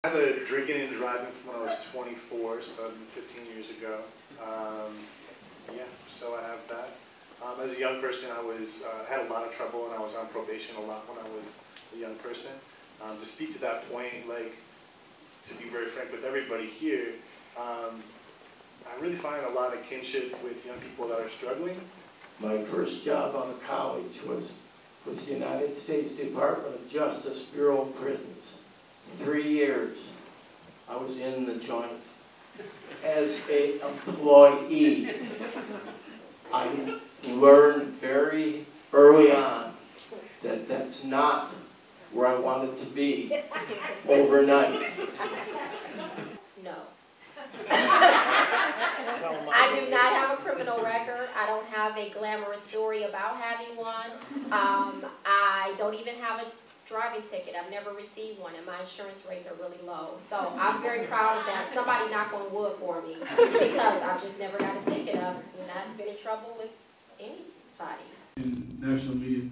I have a drinking and driving from when I was 24, so 15 years ago. Yeah, so I have that. As a young person, I had a lot of trouble, and I was on probation a lot when I was a young person. To speak to that point, like, to be very frank with everybody here, I really find a lot of kinship with young people that are struggling. My first job out of college was with the United States Department of Justice, Bureau of Prisons. 3 years I was in the joint as an employee. I learned very early on that that's not where I wanted to be overnight. No. I do not have a criminal record. I don't have a glamorous story about having one. I don't even have a driving ticket. I've never received one, and my insurance rates are really low. So I'm very proud of that. Somebody knock on wood for me, because I've just never got a ticket. I've not been in trouble with anybody. In national media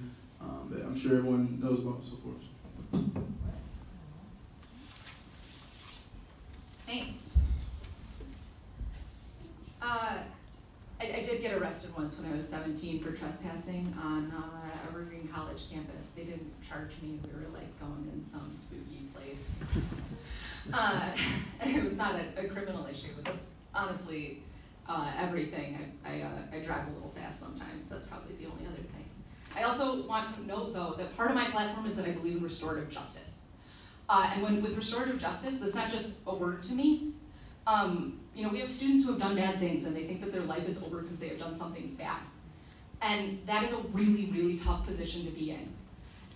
that I'm sure everyone knows about and supports. Thanks. I did get arrested once when I was 17 for trespassing on a Evergreen College campus. They didn't charge me. We were like going in some spooky place. And it was not a criminal issue. That's honestly everything. I drive a little fast sometimes. That's probably the only other thing. I also want to note, though, that part of my platform is that I believe in restorative justice. And with restorative justice, that's not just a word to me. You know, we have students who have done bad things and they think that their life is over because they have done something bad. And that is a really, really tough position to be in.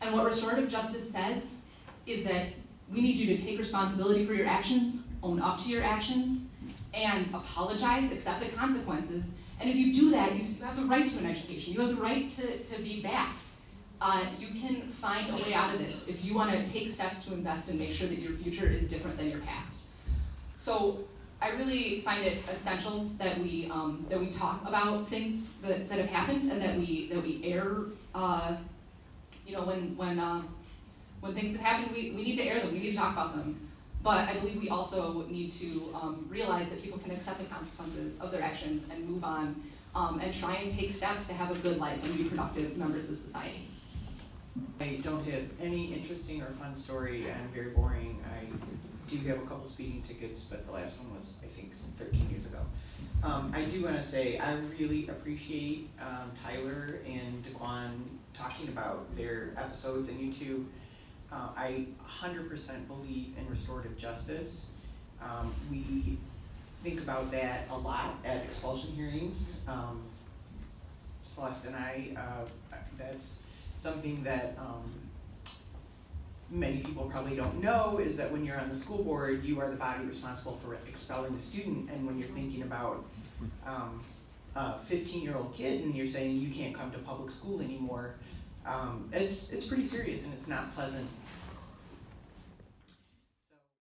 And what restorative justice says is that we need you to take responsibility for your actions, own up to your actions, and apologize, accept the consequences. And if you do that, you have the right to an education. You have the right to be back. You can find a way out of this if you want to take steps to invest and make sure that your future is different than your past. So I really find it essential that we talk about things that have happened, and that we air. You know, when things have happened, we need to air them. We need to talk about them. But I believe we also need to realize that people can accept the consequences of their actions and move on, and try and take steps to have a good life and be productive members of society. I don't have any interesting or fun story. I'm very boring. I do have a couple speeding tickets, but the last one was, I think, 13 years ago. I do want to say I really appreciate Tyler and Daquan talking about their episodes on YouTube. I 100% believe in restorative justice. We think about that a lot at expulsion hearings. Celeste and I, that's something that many people probably don't know, is that when you're on the school board, you are the body responsible for expelling the student. And when you're thinking about a 15-year-old kid and you're saying you can't come to public school anymore, it's pretty serious and it's not pleasant